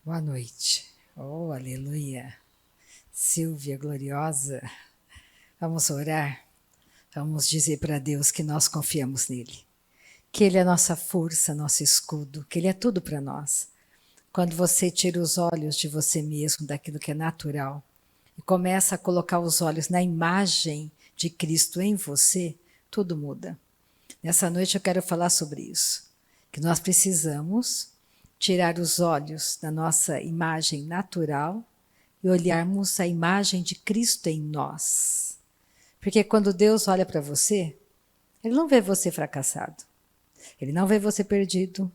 Boa noite. Oh, aleluia. Silvia gloriosa. Vamos orar. Vamos dizer para Deus que nós confiamos nele. Que ele é nossa força, nosso escudo, que ele é tudo para nós. Quando você tira os olhos de você mesmo, daquilo que é natural, e começa a colocar os olhos na imagem de Cristo em você, tudo muda. Nessa noite eu quero falar sobre isso. Que nós precisamos tirar os olhos da nossa imagem natural e olharmos a imagem de Cristo em nós. Porque quando Deus olha para você, Ele não vê você fracassado. Ele não vê você perdido.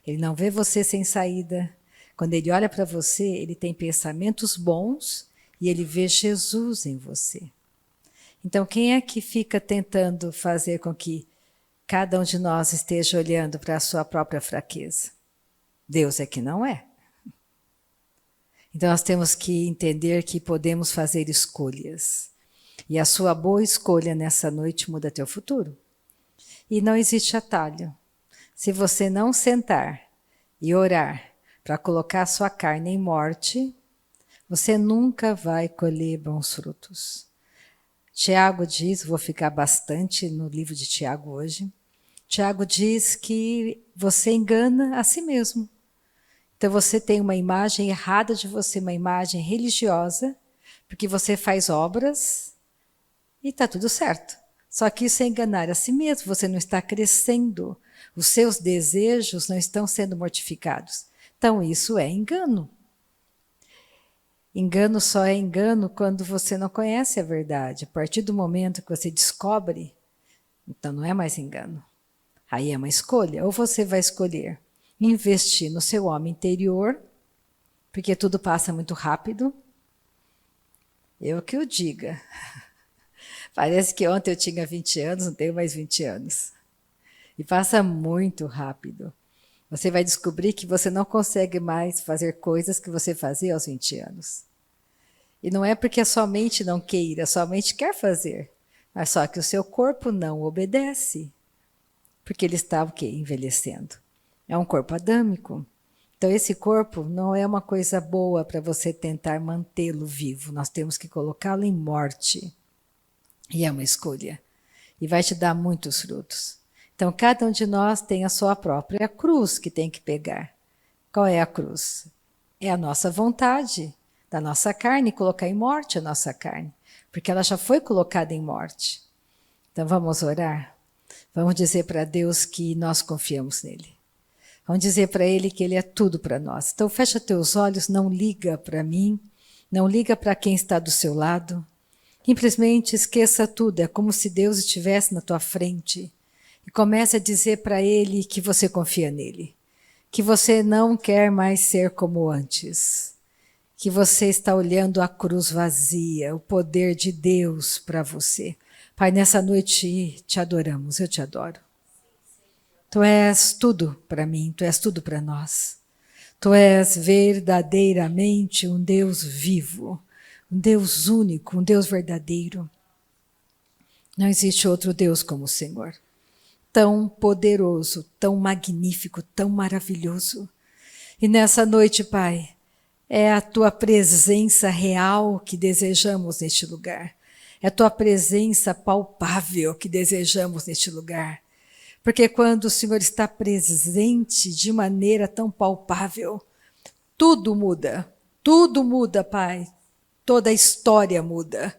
Ele não vê você sem saída. Quando Ele olha para você, Ele tem pensamentos bons e Ele vê Jesus em você. Então, quem é que fica tentando fazer com que cada um de nós esteja olhando para a sua própria fraqueza? Deus é que não é. Então nós temos que entender que podemos fazer escolhas. E a sua boa escolha nessa noite muda teu futuro. E não existe atalho. Se você não sentar e orar para colocar a sua carne em morte, você nunca vai colher bons frutos. Tiago diz, vou ficar bastante no livro de Tiago hoje, Tiago diz que você engana a si mesmo. Então você tem uma imagem errada de você, uma imagem religiosa, porque você faz obras e está tudo certo. Só que isso é enganar a si mesmo, você não está crescendo, os seus desejos não estão sendo mortificados. Então isso é engano. Engano só é engano quando você não conhece a verdade. A partir do momento que você descobre, então não é mais engano. Aí é uma escolha. Ou você vai escolher investir no seu homem interior, porque tudo passa muito rápido. Eu que o diga. Parece que ontem eu tinha 20 anos, não tenho mais 20 anos. E passa muito rápido. Você vai descobrir que você não consegue mais fazer coisas que você fazia aos 20 anos. E não é porque a sua mente não queira, a sua mente quer fazer. Mas só que o seu corpo não obedece. Porque ele está o quê? Envelhecendo. É um corpo adâmico. Então esse corpo não é uma coisa boa para você tentar mantê-lo vivo. Nós temos que colocá-lo em morte. E é uma escolha. E vai te dar muitos frutos. Então cada um de nós tem a sua própria cruz que tem que pegar. Qual é a cruz? É a nossa vontade da nossa carne, colocar em morte a nossa carne. Porque ela já foi colocada em morte. Então vamos orar? Vamos dizer para Deus que nós confiamos nele. Vamos dizer para ele que ele é tudo para nós. Então fecha teus olhos, não liga para mim, não liga para quem está do seu lado. Simplesmente esqueça tudo, é como se Deus estivesse na tua frente. E comece a dizer para ele que você confia nele. Que você não quer mais ser como antes. Que você está olhando a cruz vazia, o poder de Deus para você. Pai, nessa noite te adoramos, eu te adoro. Tu és tudo para mim, tu és tudo para nós. Tu és verdadeiramente um Deus vivo, um Deus único, um Deus verdadeiro. Não existe outro Deus como o Senhor. Tão poderoso, tão magnífico, tão maravilhoso. E nessa noite, Pai, é a tua presença real que desejamos neste lugar. É a tua presença palpável que desejamos neste lugar. Porque quando o Senhor está presente de maneira tão palpável, tudo muda, Pai. Toda a história muda.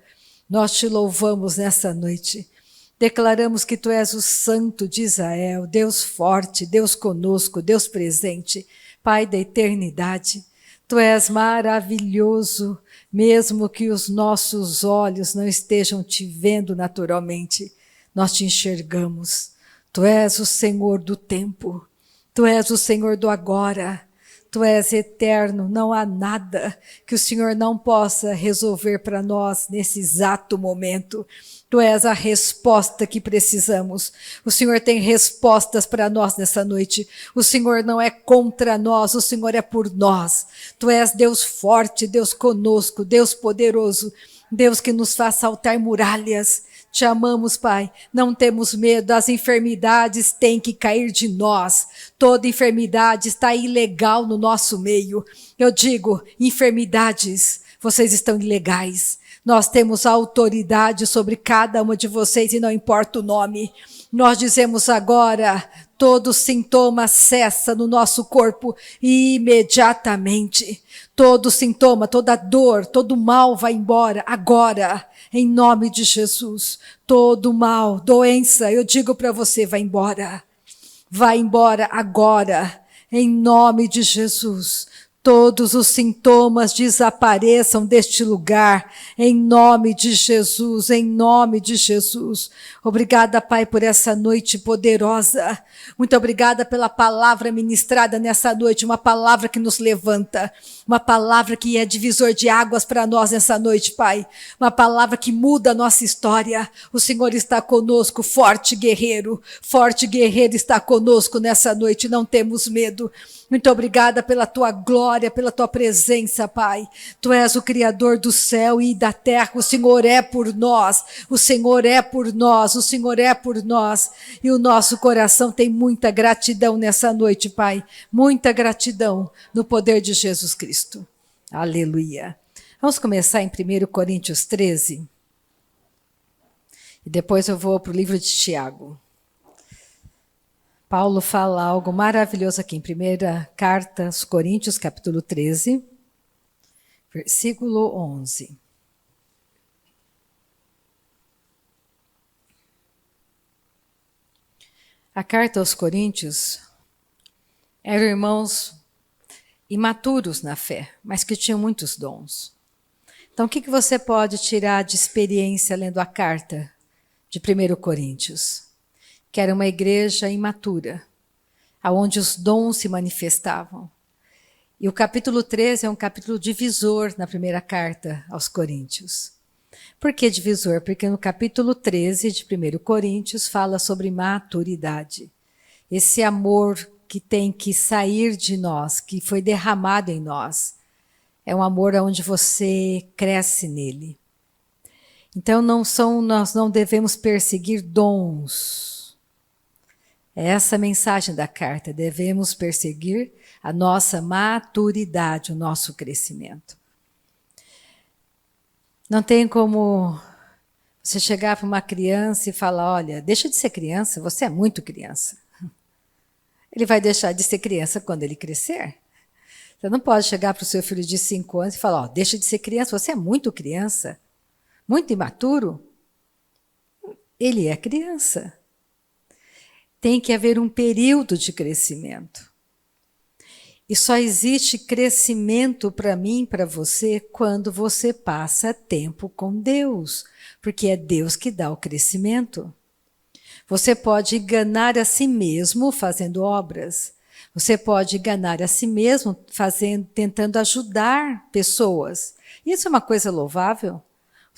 Nós te louvamos nessa noite. Declaramos que Tu és o Santo de Israel, Deus forte, Deus conosco, Deus presente, Pai da eternidade. Tu és maravilhoso, mesmo que os nossos olhos não estejam te vendo naturalmente, nós te enxergamos. Tu és o Senhor do tempo, Tu és o Senhor do agora, Tu és eterno, não há nada que o Senhor não possa resolver para nós nesse exato momento. Tu és a resposta que precisamos. O Senhor tem respostas para nós nessa noite. O Senhor não é contra nós, o Senhor é por nós. Tu és Deus forte, Deus conosco, Deus poderoso, Deus que nos faz saltar muralhas. Te amamos, Pai. Não temos medo, as enfermidades têm que cair de nós. Toda enfermidade está ilegal no nosso meio. Eu digo, enfermidades, vocês estão ilegais. Nós temos autoridade sobre cada uma de vocês e não importa o nome. Nós dizemos agora, todo sintoma cessa no nosso corpo imediatamente. Todo sintoma, toda dor, todo mal vai embora agora, em nome de Jesus. Todo mal, doença, eu digo para você, vai embora. Vai embora agora, em nome de Jesus. Todos os sintomas desapareçam deste lugar, em nome de Jesus, em nome de Jesus. Obrigada, Pai, por essa noite poderosa. Muito obrigada pela palavra ministrada nessa noite, uma palavra que nos levanta, uma palavra que é divisor de águas para nós nessa noite, Pai. Uma palavra que muda a nossa história. O Senhor está conosco, forte guerreiro está conosco nessa noite, não temos medo. Muito obrigada pela tua glória, pela tua presença, Pai. Tu és o Criador do céu e da terra. O Senhor é por nós. O Senhor é por nós. O Senhor é por nós. E o nosso coração tem muita gratidão nessa noite, Pai. Muita gratidão no poder de Jesus Cristo. Aleluia. Vamos começar em 1 Coríntios 13. E depois eu vou para o livro de Tiago. Paulo fala algo maravilhoso aqui em 1ª carta aos Coríntios, capítulo 13, versículo 11. A carta aos Coríntios eram irmãos imaturos na fé, mas que tinham muitos dons. Então, o que você pode tirar de experiência lendo a carta de 1 Coríntios? Que era uma igreja imatura, onde os dons se manifestavam. E o capítulo 13 é um capítulo divisor na primeira carta aos Coríntios. Por que divisor? Porque no capítulo 13 de 1 Coríntios fala sobre maturidade. Esse amor que tem que sair de nós, que foi derramado em nós. É um amor onde você cresce nele. Então nós não devemos perseguir dons. É essa a mensagem da carta. Devemos perseguir a nossa maturidade, o nosso crescimento. Não tem como você chegar para uma criança e falar, olha, deixa de ser criança, você é muito criança. Ele vai deixar de ser criança quando ele crescer. Você não pode chegar para o seu filho de 5 anos e falar, ó, deixa de ser criança, você é muito criança, muito imaturo. Ele é criança. Tem que haver um período de crescimento. E só existe crescimento para mim e para você quando você passa tempo com Deus, porque é Deus que dá o crescimento. Você pode enganar a si mesmo fazendo obras. Você pode enganar a si mesmo tentando ajudar pessoas. Isso é uma coisa louvável.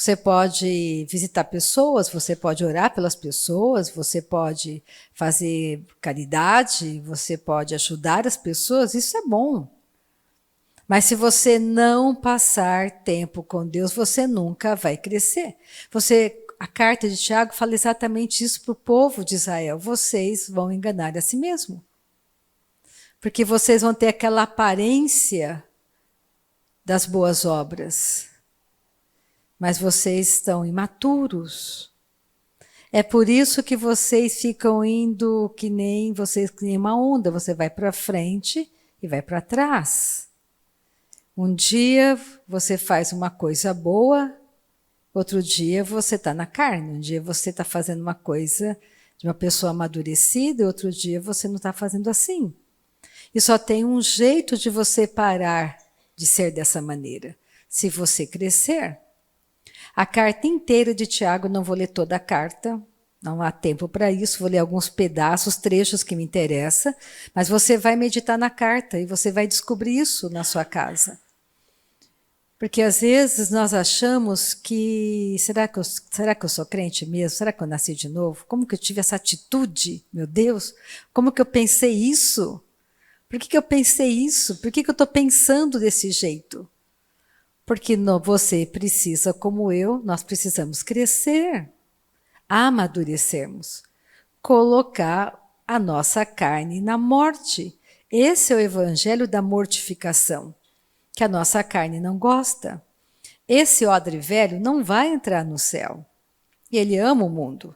Você pode visitar pessoas, você pode orar pelas pessoas, você pode fazer caridade, você pode ajudar as pessoas, isso é bom. Mas se você não passar tempo com Deus, você nunca vai crescer. A carta de Tiago fala exatamente isso para o povo de Israel. Vocês vão enganar a si mesmo. Porque vocês vão ter aquela aparência das boas obras. Mas vocês estão imaturos. É por isso que vocês ficam indo que nem uma onda. Você vai para frente e vai para trás. Um dia você faz uma coisa boa, outro dia você está na carne. Um dia você está fazendo uma coisa de uma pessoa amadurecida, outro dia você não está fazendo assim. E só tem um jeito de você parar de ser dessa maneira. Se você crescer. A carta inteira de Tiago, não vou ler toda a carta, não há tempo para isso, vou ler alguns pedaços, trechos que me interessam, mas você vai meditar na carta e você vai descobrir isso na sua casa. Porque às vezes nós achamos que, será que eu sou crente mesmo? Será que eu nasci de novo? Como que eu tive essa atitude? Meu Deus, como que eu pensei isso? Por que eu pensei isso? Por que eu estou pensando desse jeito? Porque você precisa, como eu, nós precisamos crescer. amadurecermos, colocar a nossa carne na morte. Esse é o evangelho da mortificação, que a nossa carne não gosta. Esse odre velho não vai entrar no céu. E ele ama o mundo.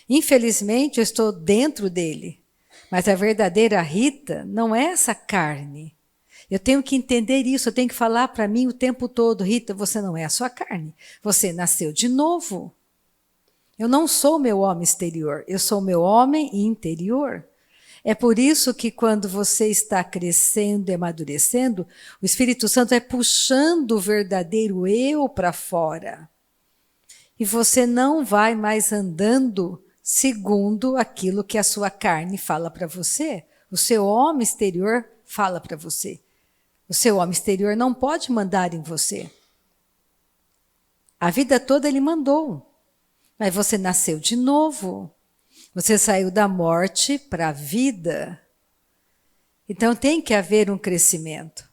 Infelizmente, eu estou dentro dele. Mas a verdadeira Rita não é essa carne. Eu tenho que entender isso, eu tenho que falar para mim o tempo todo: Rita, você não é a sua carne. Você nasceu de novo. Eu não sou meu homem exterior, eu sou meu homem interior. É por isso que quando você está crescendo e amadurecendo, o Espírito Santo é puxando o verdadeiro eu para fora. E você não vai mais andando segundo aquilo que a sua carne fala para você. O seu homem exterior fala para você. O seu homem exterior não pode mandar em você. A vida toda ele mandou. Mas você nasceu de novo. Você saiu da morte para a vida. Então tem que haver um crescimento.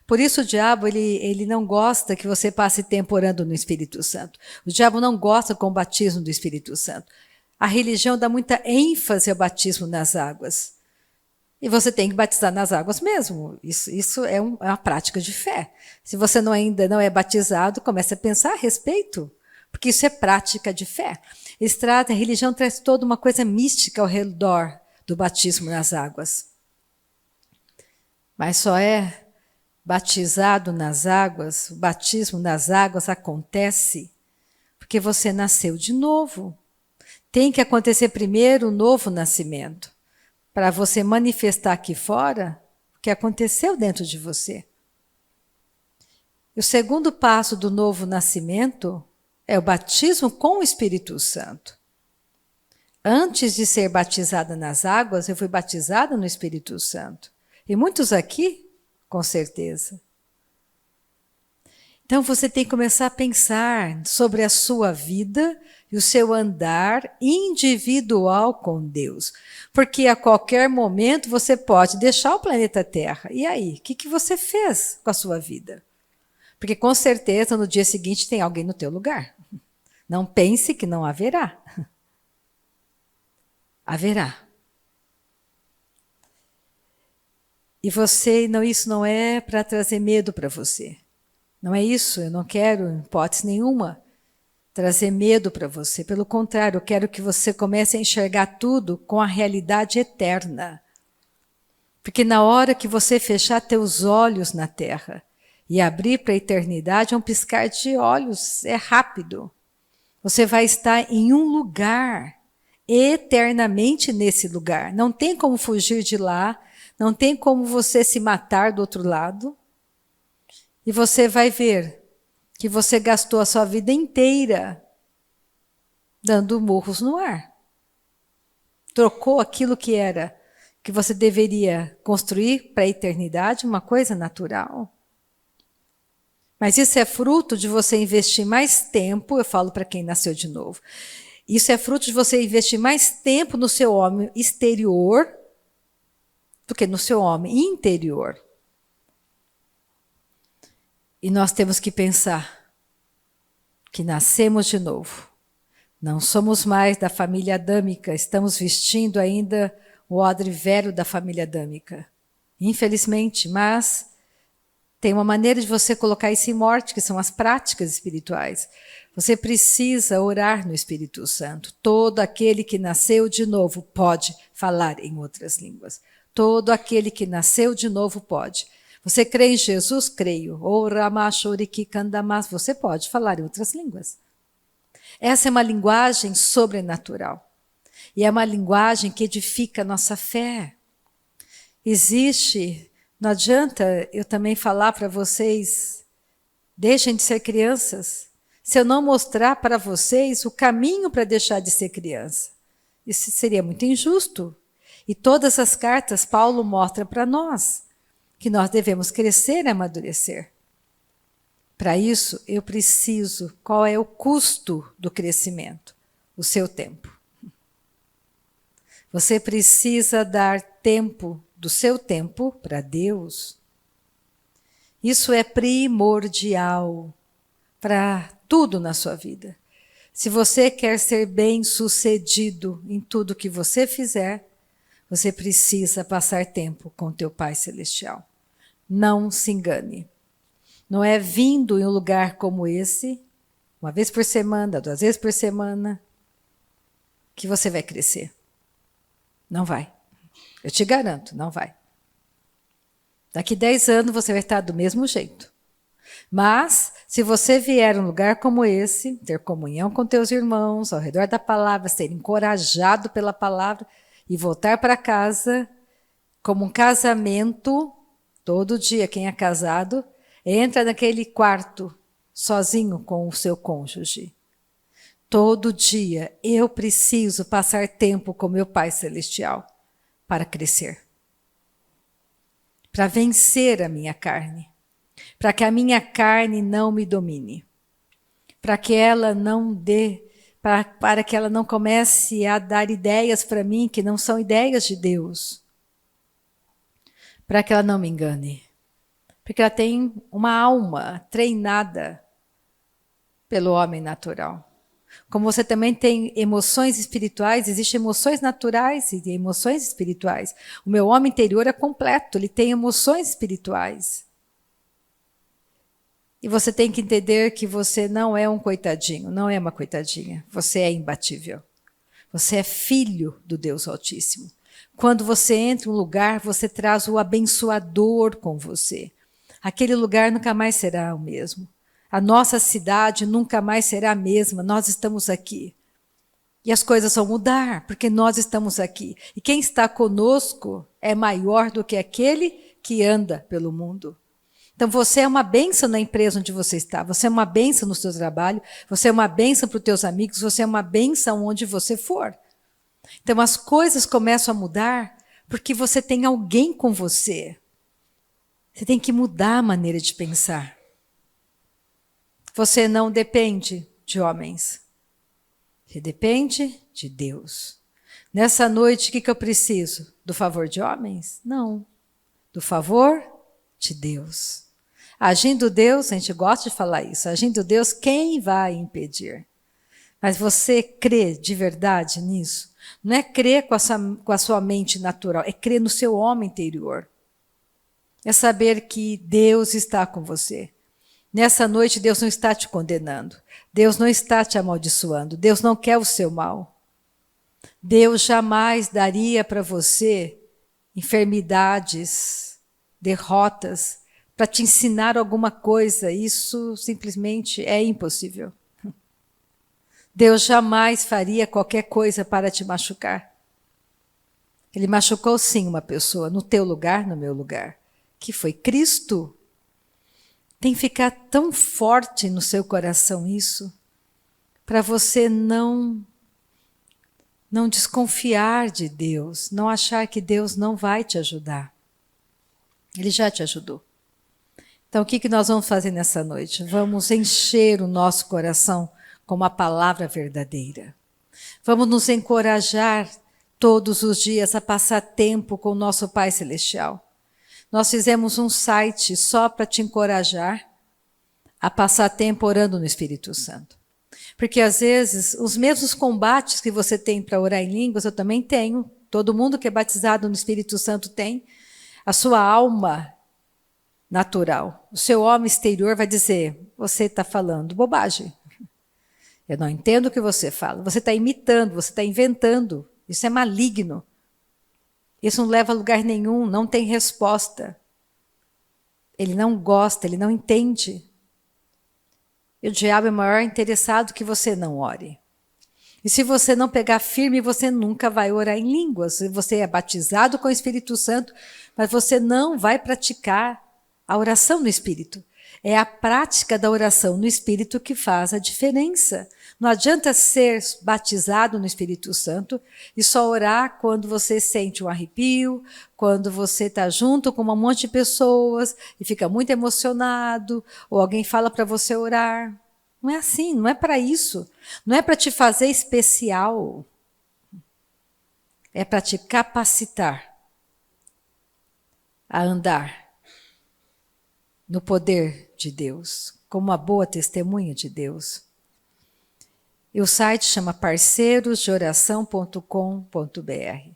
Por isso o diabo ele não gosta que você passe tempo orando no Espírito Santo. O diabo não gosta com o batismo do Espírito Santo. A religião dá muita ênfase ao batismo nas águas. E você tem que batizar nas águas mesmo. Isso é uma prática de fé. Se você ainda não é batizado, comece a pensar a respeito. Porque isso é prática de fé. A religião traz toda uma coisa mística ao redor do batismo nas águas. Mas só é batizado nas águas, o batismo nas águas acontece porque você nasceu de novo. Tem que acontecer primeiro o novo nascimento, para você manifestar aqui fora o que aconteceu dentro de você. E o segundo passo do novo nascimento é o batismo com o Espírito Santo. Antes de ser batizada nas águas, eu fui batizada no Espírito Santo. E muitos aqui, com certeza. Então você tem que começar a pensar sobre a sua vida e o seu andar individual com Deus. Porque a qualquer momento você pode deixar o planeta Terra. E aí, o que você fez com a sua vida? Porque com certeza no dia seguinte tem alguém no teu lugar. Não pense que não haverá. Haverá. E isso não é para trazer medo para você. Não é isso, eu não quero, em hipótese nenhuma, trazer medo para você. Pelo contrário, eu quero que você comece a enxergar tudo com a realidade eterna. Porque na hora que você fechar teus olhos na terra e abrir para a eternidade, é um piscar de olhos, é rápido. Você vai estar em um lugar, eternamente nesse lugar. Não tem como fugir de lá, não tem como você se matar do outro lado. E você vai ver que você gastou a sua vida inteira dando murros no ar. Trocou aquilo que você deveria construir para a eternidade, uma coisa natural. Mas isso é fruto de você investir mais tempo, eu falo para quem nasceu de novo, isso é fruto de você investir mais tempo no seu homem exterior do que no seu homem interior. E nós temos que pensar que nascemos de novo. Não somos mais da família adâmica, estamos vestindo ainda o odre velho da família adâmica. Infelizmente, mas tem uma maneira de você colocar isso em morte, que são as práticas espirituais. Você precisa orar no Espírito Santo. Todo aquele que nasceu de novo pode falar em outras línguas. Todo aquele que nasceu de novo pode. Você crê em Jesus? Creio. Você pode falar em outras línguas. Essa é uma linguagem sobrenatural. E é uma linguagem que edifica a nossa fé. Não adianta eu também falar para vocês, deixem de ser crianças, se eu não mostrar para vocês o caminho para deixar de ser criança. Isso seria muito injusto. E todas as cartas Paulo mostra para nós que nós devemos crescer e amadurecer. Para isso, eu preciso. Qual é o custo do crescimento? O seu tempo. Você precisa dar tempo do seu tempo para Deus. Isso é primordial para tudo na sua vida. Se você quer ser bem-sucedido em tudo que você fizer, você precisa passar tempo com teu Pai Celestial. Não se engane. Não é vindo em um lugar como esse, uma vez por semana, 2 vezes por semana, que você vai crescer. Não vai. Eu te garanto, não vai. Daqui 10 anos você vai estar do mesmo jeito. Mas, se você vier a um lugar como esse, ter comunhão com teus irmãos, ao redor da palavra, ser encorajado pela palavra e voltar para casa, como um casamento, todo dia quem é casado, entra naquele quarto sozinho com o seu cônjuge. Todo dia eu preciso passar tempo com meu Pai Celestial para crescer. Para vencer a minha carne. Para que a minha carne não me domine. Para que ela não dê, para que ela não comece a dar ideias para mim que não são ideias de Deus. Para que ela não me engane. Porque ela tem uma alma treinada pelo homem natural. Como você também tem emoções espirituais, existem emoções naturais e emoções espirituais. O meu homem interior é completo, ele tem emoções espirituais. E você tem que entender que você não é um coitadinho, não é uma coitadinha. Você é imbatível. Você é filho do Deus Altíssimo. Quando você entra em um lugar, você traz o abençoador com você. Aquele lugar nunca mais será o mesmo. A nossa cidade nunca mais será a mesma. Nós estamos aqui. E as coisas vão mudar, porque nós estamos aqui. E quem está conosco é maior do que aquele que anda pelo mundo. Então você é uma bênção na empresa onde você está, você é uma bênção no seu trabalho, você é uma bênção para os teus amigos, você é uma bênção onde você for. Então as coisas começam a mudar porque você tem alguém com você. Você tem que mudar a maneira de pensar. Você não depende de homens. Você depende de Deus. Nessa noite, o que eu preciso? Do favor de homens? Não. Do favor de Deus. Agindo Deus, a gente gosta de falar isso, agindo Deus, quem vai impedir? Mas você crê de verdade nisso? Não é crer com a sua mente natural, é crer no seu homem interior. É saber que Deus está com você. Nessa noite, Deus não está te condenando. Deus não está te amaldiçoando. Deus não quer o seu mal. Deus jamais daria para você enfermidades, derrotas, para te ensinar alguma coisa. Isso simplesmente é impossível. Deus jamais faria qualquer coisa para te machucar. Ele machucou sim uma pessoa, no teu lugar, no meu lugar, que foi Cristo. Tem que ficar tão forte no seu coração isso, para você não desconfiar de Deus, não achar que Deus não vai te ajudar. Ele já te ajudou. Então o que nós vamos fazer nessa noite? Vamos encher o nosso coração com uma palavra verdadeira. Vamos nos encorajar todos os dias a passar tempo com o nosso Pai Celestial. Nós fizemos um site só para te encorajar a passar tempo orando no Espírito Santo. Porque às vezes os mesmos combates que você tem para orar em línguas, eu também tenho. Todo mundo que é batizado no Espírito Santo tem. A sua alma natural, o seu homem exterior vai dizer, você está falando bobagem. Eu não entendo o que você fala. Você está imitando, você está inventando. Isso é maligno. Isso não leva a lugar nenhum, não tem resposta. Ele não gosta, ele não entende. E o diabo é maior interessado que você não ore. E se você não pegar firme, você nunca vai orar em línguas. Você é batizado com o Espírito Santo, mas você não vai praticar a oração no Espírito. É a prática da oração no Espírito que faz a diferença. Não adianta ser batizado no Espírito Santo e só orar quando você sente um arrepio, quando você está junto com um monte de pessoas e fica muito emocionado, ou alguém fala para você orar. Não é assim, não é para isso. Não é para te fazer especial. É para te capacitar a andar no poder de Deus, como uma boa testemunha de Deus. E o site chama parceirosdeoração.com.br.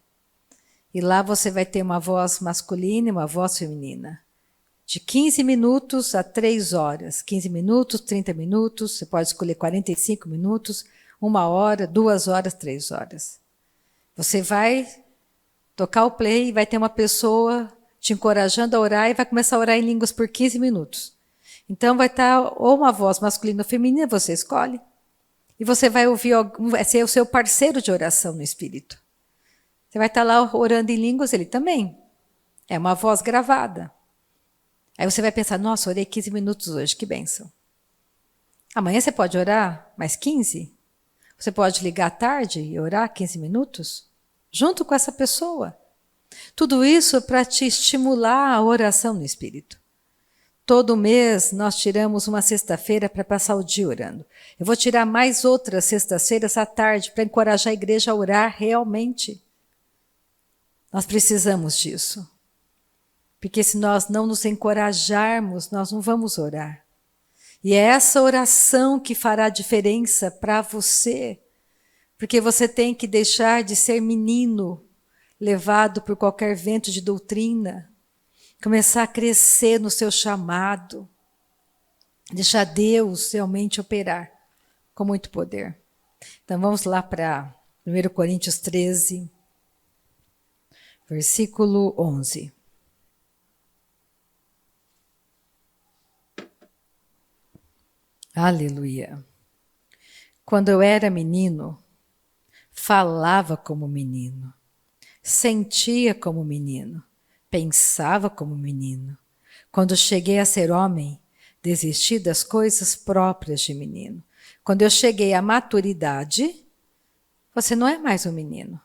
E lá você vai ter uma voz masculina e uma voz feminina. De 15 minutos a 3 horas. 15 minutos, 30 minutos, você pode escolher 45 minutos, 1 hora, 2 horas, 3 horas. Você vai tocar o play e vai ter uma pessoa te encorajando a orar e vai começar a orar em línguas por 15 minutos. Então vai estar ou uma voz masculina ou feminina, você escolhe. E você vai ouvir, vai ser o seu parceiro de oração no Espírito. Você vai estar lá orando em línguas, ele também. É uma voz gravada. Aí você vai pensar, nossa, orei 15 minutos hoje, que bênção. Amanhã você pode orar mais 15? Você pode ligar à tarde e orar 15 minutos? Junto com essa pessoa. Tudo isso para te estimular a oração no Espírito. Todo mês nós tiramos uma sexta-feira para passar o dia orando. Eu vou tirar mais outras sextas-feiras à tarde para encorajar a igreja a orar realmente. Nós precisamos disso. Porque se nós não nos encorajarmos, nós não vamos orar. E é essa oração que fará diferença para você. Porque você tem que deixar de ser menino, levado por qualquer vento de doutrina. Começar a crescer no seu chamado. Deixar Deus realmente operar com muito poder. Então vamos lá para 1 Coríntios 13, versículo 11. Aleluia. Quando eu era menino, falava como menino, sentia como menino, pensava como menino. Quando cheguei a ser homem, desisti das coisas próprias de menino. Quando eu cheguei à maturidade, você não é mais um menino.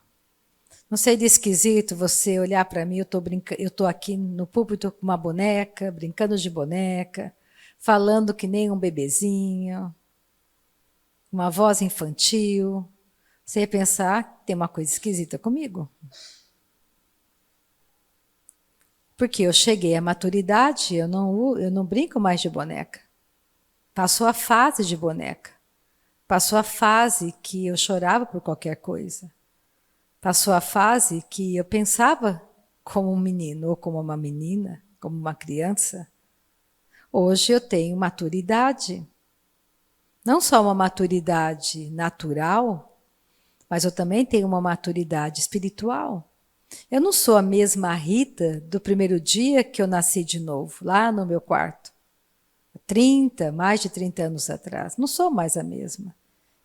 Não sei de esquisito você olhar para mim, eu tô aqui no púlpito com uma boneca, brincando de boneca, falando que nem um bebezinho, uma voz infantil. Você ia pensar, tem uma coisa esquisita comigo. Porque eu cheguei à maturidade, eu não brinco mais de boneca. Passou a fase de boneca. Passou a fase que eu chorava por qualquer coisa. Passou a fase que eu pensava como um menino ou como uma menina, como uma criança. Hoje eu tenho maturidade. Não só uma maturidade natural, mas eu também tenho uma maturidade espiritual. Eu não sou a mesma Rita do primeiro dia que eu nasci de novo, lá no meu quarto. Mais de 30 anos atrás. Não sou mais a mesma.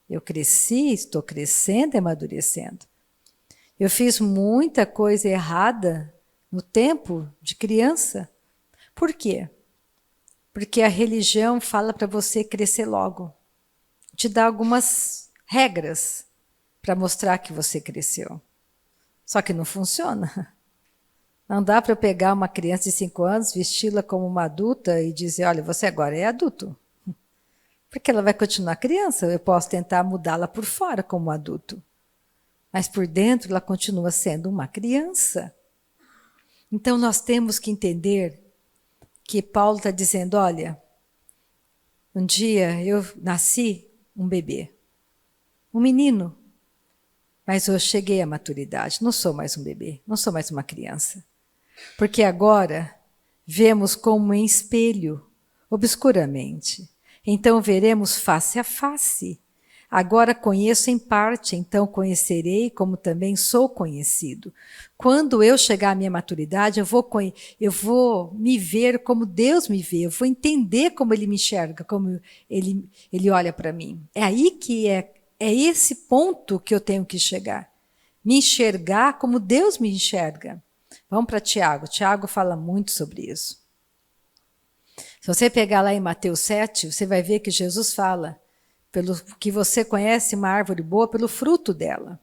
Eu cresci, estou crescendo e amadurecendo. Eu fiz muita coisa errada no tempo de criança. Por quê? Porque a religião fala para você crescer logo. Te dá algumas regras para mostrar que você cresceu. Só que não funciona. Não dá para eu pegar uma criança de 5 anos, vesti-la como uma adulta e dizer, olha, você agora é adulto. Porque ela vai continuar criança. Eu posso tentar mudá-la por fora como adulto. Mas por dentro ela continua sendo uma criança. Então nós temos que entender que Paulo está dizendo, olha, um dia eu nasci um bebê, um menino, mas eu cheguei à maturidade, não sou mais um bebê, não sou mais uma criança. Porque agora vemos como em espelho, obscuramente. Então veremos face a face. Agora conheço em parte, então conhecerei como também sou conhecido. Quando eu chegar à minha maturidade, eu vou me ver como Deus me vê, eu vou entender como Ele me enxerga, como Ele olha para mim. É aí que é esse ponto que eu tenho que chegar. Me enxergar como Deus me enxerga. Vamos para Tiago. Tiago fala muito sobre isso. Se você pegar lá em Mateus 7, você vai ver que Jesus fala pelo que você conhece uma árvore boa pelo fruto dela.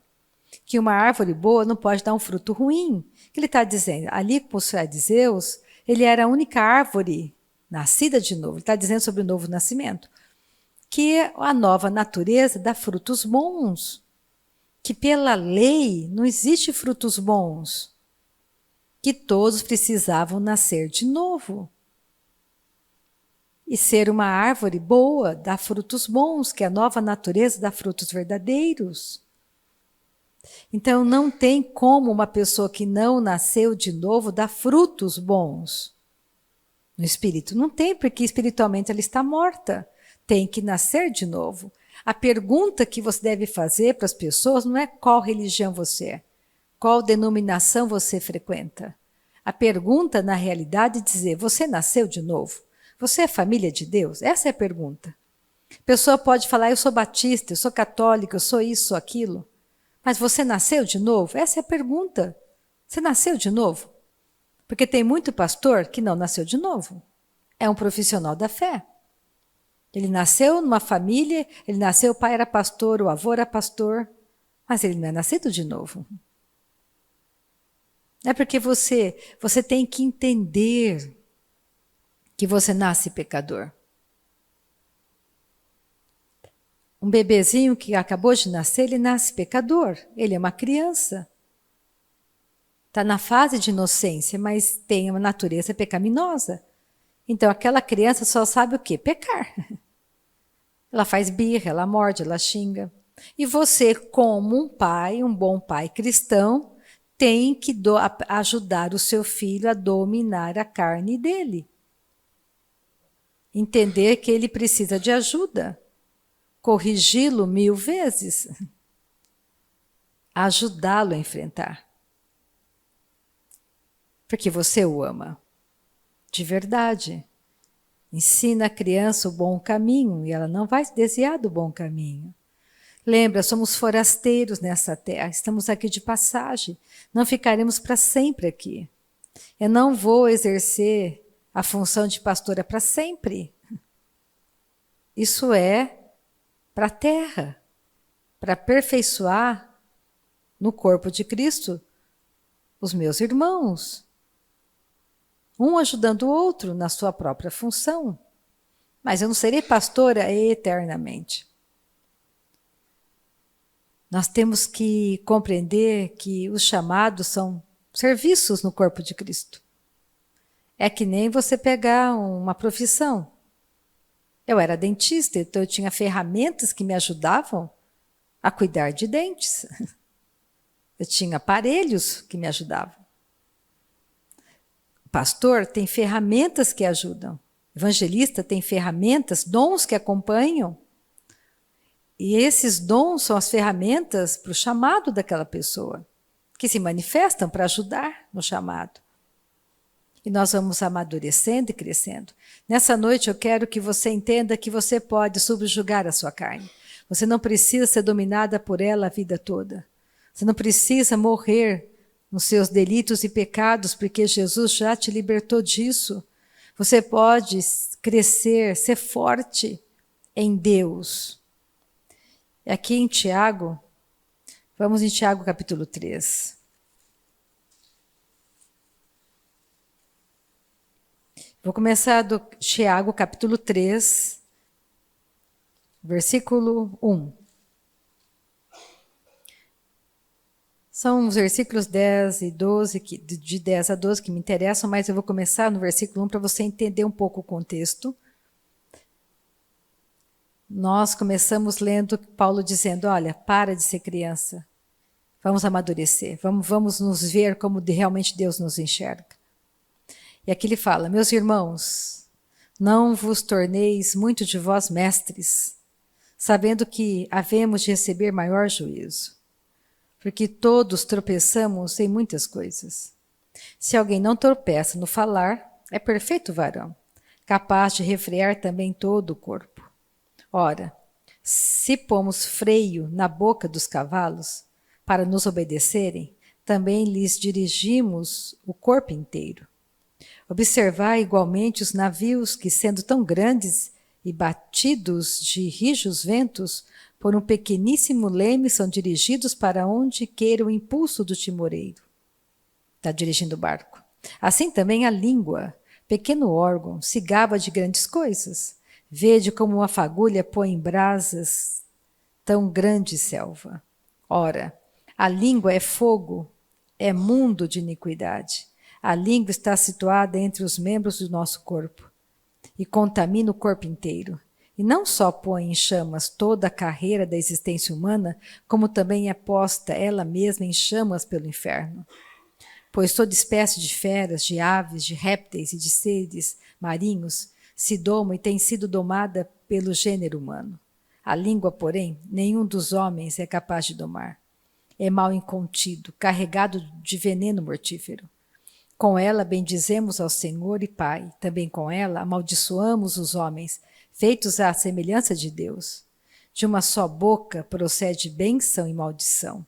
Que uma árvore boa não pode dar um fruto ruim. O que ele está dizendo? Ali com os fariseus, ele era a única árvore nascida de novo. Ele está dizendo sobre o novo nascimento. Que a nova natureza dá frutos bons. Que pela lei não existe frutos bons. Que todos precisavam nascer de novo. e ser uma árvore boa, dar frutos bons, que a nova natureza dá frutos verdadeiros. Então não tem como uma pessoa que não nasceu de novo dar frutos bons no espírito. Não tem, porque espiritualmente ela está morta. Tem que nascer de novo. A pergunta que você deve fazer para as pessoas não é qual religião você é, qual denominação você frequenta. A pergunta, na realidade, é dizer, você nasceu de novo? Você é família de Deus? Essa é a pergunta. A pessoa pode falar, eu sou batista, eu sou católica, eu sou isso, sou aquilo. Mas você nasceu de novo? Essa é a pergunta. Você nasceu de novo? Porque tem muito pastor que não nasceu de novo. É um profissional da fé. Ele nasceu numa família, ele nasceu, o pai era pastor, o avô era pastor, mas ele não é nascido de novo. É porque você tem que entender que você nasce pecador. Um bebezinho que acabou de nascer, ele nasce pecador. Ele é uma criança. Está na fase de inocência, mas tem uma natureza pecaminosa. Então aquela criança só sabe o quê? Pecar. Ela faz birra, ela morde, ela xinga. E você, como um pai, um bom pai cristão, tem que ajudar o seu filho a dominar a carne dele. Entender que ele precisa de ajuda. Corrigi-lo 1000 vezes. Ajudá-lo a enfrentar. Porque você o ama. De verdade. Ensina a criança o bom caminho e ela não vai se desviar do bom caminho. Lembra, somos forasteiros nessa terra, estamos aqui de passagem, não ficaremos para sempre aqui. Eu não vou exercer a função de pastora para sempre. Isso é para a terra, para aperfeiçoar no corpo de Cristo os meus irmãos. Um ajudando o outro na sua própria função. Mas eu não serei pastora eternamente. Nós temos que compreender que os chamados são serviços no corpo de Cristo. É que nem você pegar uma profissão. Eu era dentista, então eu tinha ferramentas que me ajudavam a cuidar de dentes. Eu tinha aparelhos que me ajudavam. O pastor tem ferramentas que ajudam. O evangelista tem ferramentas, dons que acompanham. E esses dons são as ferramentas para o chamado daquela pessoa, que se manifestam para ajudar no chamado. E nós vamos amadurecendo e crescendo. Nessa noite eu quero que você entenda que você pode subjugar a sua carne. Você não precisa ser dominada por ela a vida toda. Você não precisa morrer nos seus delitos e pecados, porque Jesus já te libertou disso. Você pode crescer, ser forte em Deus. Aqui em Tiago, vamos em Tiago capítulo 3. Vou começar do Tiago capítulo 3, versículo 1. São os versículos 10 e 12, de 10 a 12 que me interessam, mas eu vou começar no versículo 1 para você entender um pouco o contexto. Nós começamos lendo Paulo dizendo, olha, para de ser criança, vamos amadurecer, vamos nos ver como realmente Deus nos enxerga. E aqui ele fala, meus irmãos, não vos torneis muito de vós mestres, sabendo que havemos de receber maior juízo. Porque todos tropeçamos em muitas coisas. Se alguém não tropeça no falar, é perfeito varão, capaz de refrear também todo o corpo. Ora, se pomos freio na boca dos cavalos para nos obedecerem, também lhes dirigimos o corpo inteiro. Observai igualmente os navios que, sendo tão grandes e batidos de rijos ventos, por um pequeníssimo leme são dirigidos para onde queira o impulso do timoreiro. Está dirigindo o barco. Assim também a língua, pequeno órgão, se gaba de grandes coisas. Vede como uma fagulha põe em brasas tão grande selva. Ora, a língua é fogo, é mundo de iniquidade. A língua está situada entre os membros do nosso corpo e contamina o corpo inteiro. E não só põe em chamas toda a carreira da existência humana, como também é posta ela mesma em chamas pelo inferno. Pois toda espécie de feras, de aves, de répteis e de seres marinhos se doma e tem sido domada pelo gênero humano. A língua, porém, nenhum dos homens é capaz de domar. É mal incontido, carregado de veneno mortífero. Com ela bendizemos ao Senhor e Pai, também com ela amaldiçoamos os homens, feitos à semelhança de Deus. De uma só boca procede bênção e maldição.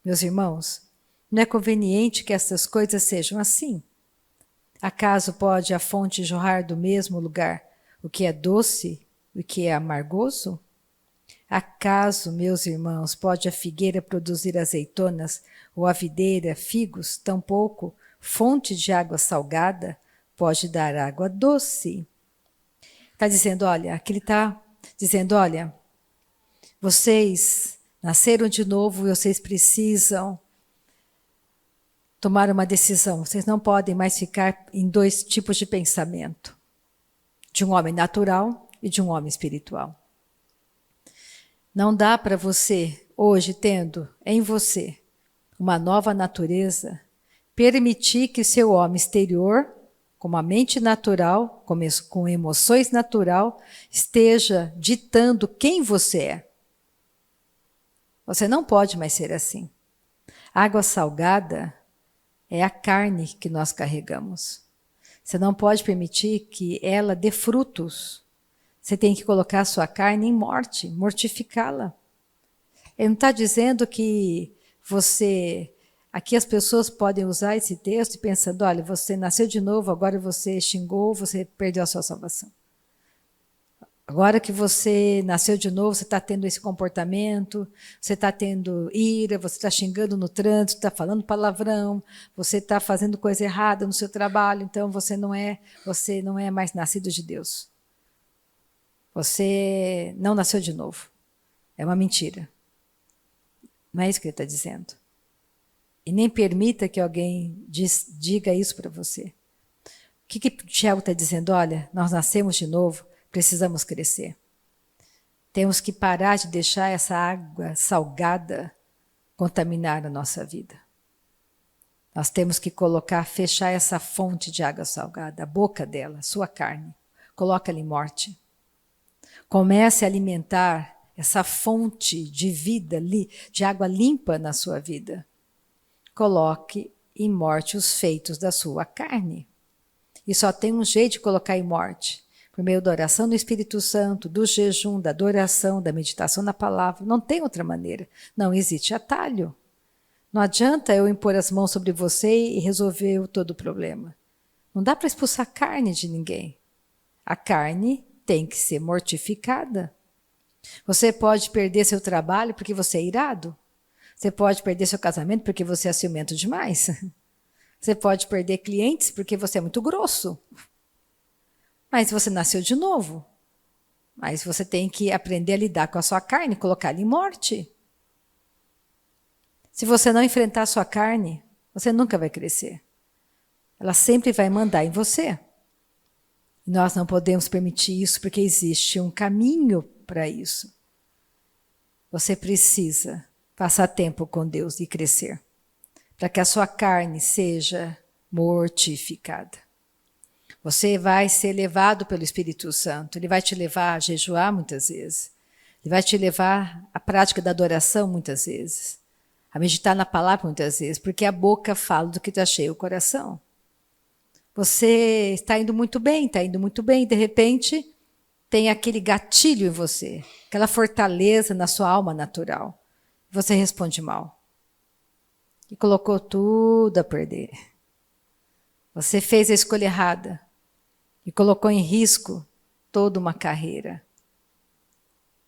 Meus irmãos, não é conveniente que estas coisas sejam assim? Acaso pode a fonte jorrar do mesmo lugar o que é doce e o que é amargoso? Acaso, meus irmãos, pode a figueira produzir azeitonas ou a videira figos? Tampouco fonte de água salgada pode dar água doce. Está dizendo, olha, aqui ele está dizendo, olha, vocês nasceram de novo e vocês precisam tomar uma decisão. Vocês não podem mais ficar em dois tipos de pensamento. De um homem natural e de um homem espiritual. Não dá para você, hoje, tendo em você uma nova natureza, permitir que seu homem exterior, com uma mente natural, com emoções natural, esteja ditando quem você é. Você não pode mais ser assim. Água salgada é a carne que nós carregamos. Você não pode permitir que ela dê frutos. Você tem que colocar a sua carne em morte, mortificá-la. Ele não está dizendo que você... Aqui as pessoas podem usar esse texto pensando, olha, você nasceu de novo, agora você xingou, você perdeu a sua salvação. Agora que você nasceu de novo, você está tendo esse comportamento, você está tendo ira, você está xingando no trânsito, está falando palavrão, você está fazendo coisa errada no seu trabalho, então você não é mais nascido de Deus. Você não nasceu de novo. É uma mentira. Não é isso que ele está dizendo. E nem permita que alguém diga isso para você. O que Tiago está dizendo? Olha, nós nascemos de novo, precisamos crescer. Temos que parar de deixar essa água salgada contaminar a nossa vida. Nós temos que fechar essa fonte de água salgada, a boca dela, sua carne. Coloca-lhe em morte. Comece a alimentar essa fonte de vida, de água limpa na sua vida. Coloque em morte os feitos da sua carne. E só tem um jeito de colocar em morte. Por meio da oração do Espírito Santo, do jejum, da adoração, da meditação na palavra. Não tem outra maneira. Não existe atalho. Não adianta eu impor as mãos sobre você e resolver todo o problema. Não dá para expulsar a carne de ninguém. A carne tem que ser mortificada. Você pode perder seu trabalho porque você é irado. Você pode perder seu casamento porque você é ciumento demais. Você pode perder clientes porque você é muito grosso. Mas você nasceu de novo. Mas você tem que aprender a lidar com a sua carne, colocá-la em morte. Se você não enfrentar a sua carne, você nunca vai crescer. Ela sempre vai mandar em você. E nós não podemos permitir isso porque existe um caminho para isso. Você precisa passar tempo com Deus e crescer, para que a sua carne seja mortificada. Você vai ser levado pelo Espírito Santo, ele vai te levar a jejuar muitas vezes, ele vai te levar à prática da adoração muitas vezes, a meditar na palavra muitas vezes, porque a boca fala do que está cheio o coração. Você está indo muito bem, de repente tem aquele gatilho em você, aquela fortaleza na sua alma natural. Você responde mal. E colocou tudo a perder. Você fez a escolha errada. E colocou em risco toda uma carreira.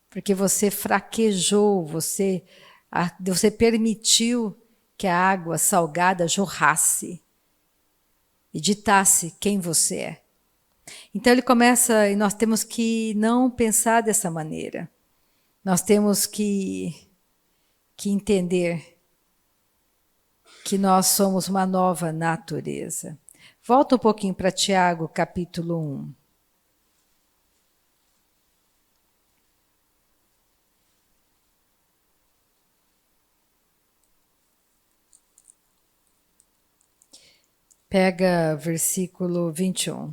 Porque você fraquejou, você permitiu que a água salgada jorrasse. E ditasse quem você é. Então ele começa, e nós temos que não pensar dessa maneira. Nós temos que entender que nós somos uma nova natureza. Volta um pouquinho para Tiago, capítulo 1. Pega versículo 21.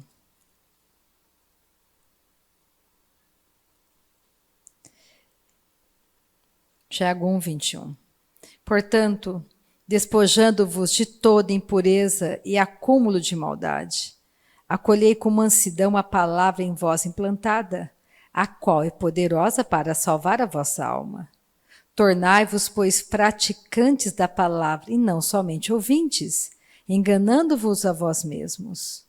Tiago 1, 21. Portanto, despojando-vos de toda impureza e acúmulo de maldade, acolhei com mansidão a palavra em vós implantada, a qual é poderosa para salvar a vossa alma. Tornai-vos, pois, praticantes da palavra e não somente ouvintes, enganando-vos a vós mesmos.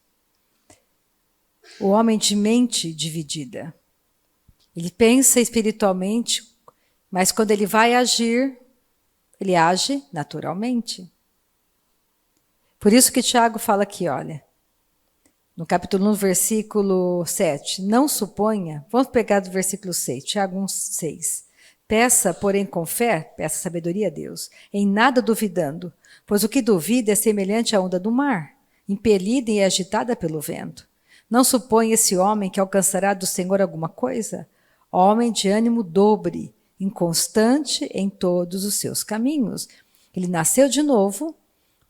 O homem de mente dividida. Ele pensa espiritualmente, mas quando ele vai agir, ele age naturalmente. Por isso que Tiago fala aqui, olha, no capítulo 1, versículo 7, não suponha, vamos pegar do versículo 6, Tiago 1, 6. Peça, porém, com fé, peça sabedoria a Deus, em nada duvidando, pois o que duvida é semelhante à onda do mar, impelida e agitada pelo vento. Não suponha esse homem que alcançará do Senhor alguma coisa? Homem de ânimo dobre, inconstante em todos os seus caminhos. Ele nasceu de novo,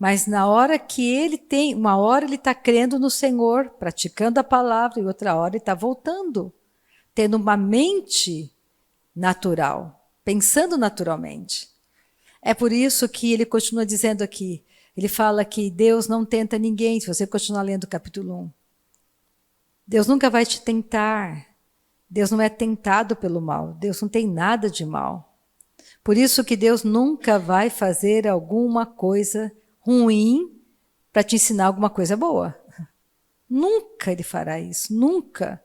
mas na hora que ele tem, uma hora ele está crendo no Senhor, praticando a palavra, e outra hora ele está voltando, tendo uma mente natural, pensando naturalmente. É por isso que ele continua dizendo aqui, ele fala que Deus não tenta ninguém, se você continuar lendo o capítulo 1. Deus nunca vai te tentar. Deus não é tentado pelo mal. Deus não tem nada de mal. Por isso que Deus nunca vai fazer alguma coisa ruim para te ensinar alguma coisa boa. Nunca ele fará isso, nunca.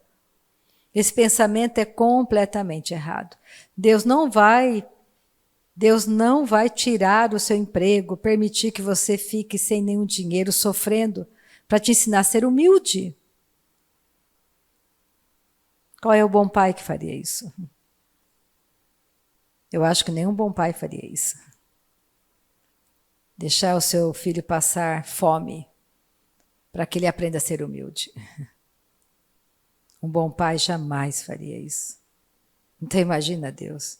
Esse pensamento é completamente errado. Deus não vai tirar o seu emprego, permitir que você fique sem nenhum dinheiro, sofrendo, para te ensinar a ser humilde. Qual é o bom pai que faria isso? Eu acho que nenhum bom pai faria isso. Deixar o seu filho passar fome para que ele aprenda a ser humilde. Um bom pai jamais faria isso. Então imagina Deus.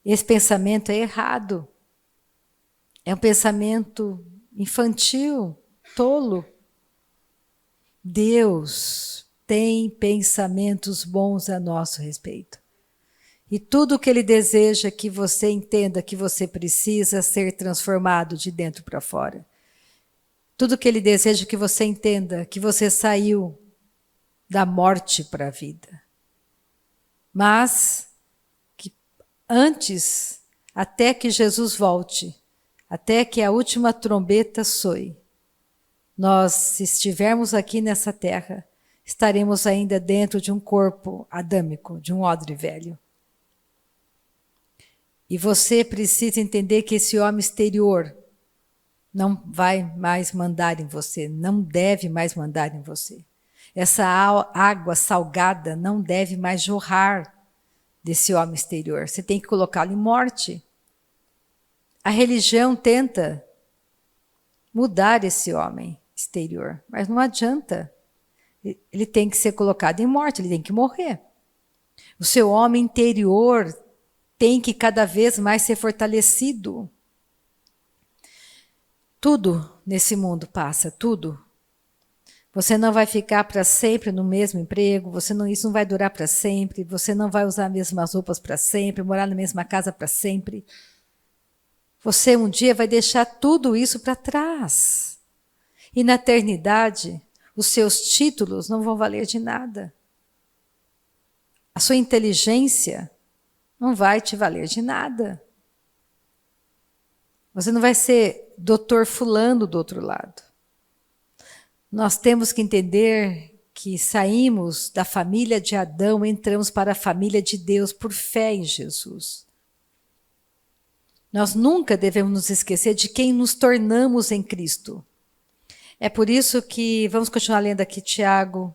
Esse pensamento é errado. É um pensamento infantil, tolo. Deus tem pensamentos bons a nosso respeito. E tudo o que Ele deseja que você entenda que você precisa ser transformado de dentro para fora. Tudo o que Ele deseja que você entenda que você saiu da morte para a vida. Mas que antes, até que Jesus volte, até que a última trombeta soe, nós, se estivermos aqui nessa terra, estaremos ainda dentro de um corpo adâmico, de um odre velho. E você precisa entender que esse homem exterior não vai mais mandar em você, não deve mais mandar em você. Essa água salgada não deve mais jorrar desse homem exterior. Você tem que colocá-lo em morte. A religião tenta mudar esse homem exterior, mas não adianta. Ele tem que ser colocado em morte, ele tem que morrer. O seu homem interior tem que cada vez mais ser fortalecido. Tudo nesse mundo passa, tudo. Você não vai ficar para sempre no mesmo emprego, isso não vai durar para sempre, você não vai usar as mesmas roupas para sempre, morar na mesma casa para sempre. Você um dia vai deixar tudo isso para trás. E na eternidade, os seus títulos não vão valer de nada. A sua inteligência não vai te valer de nada. Você não vai ser doutor fulano do outro lado. Nós temos que entender que saímos da família de Adão, entramos para a família de Deus por fé em Jesus. Nós nunca devemos nos esquecer de quem nos tornamos em Cristo. É por isso que, vamos continuar lendo aqui Tiago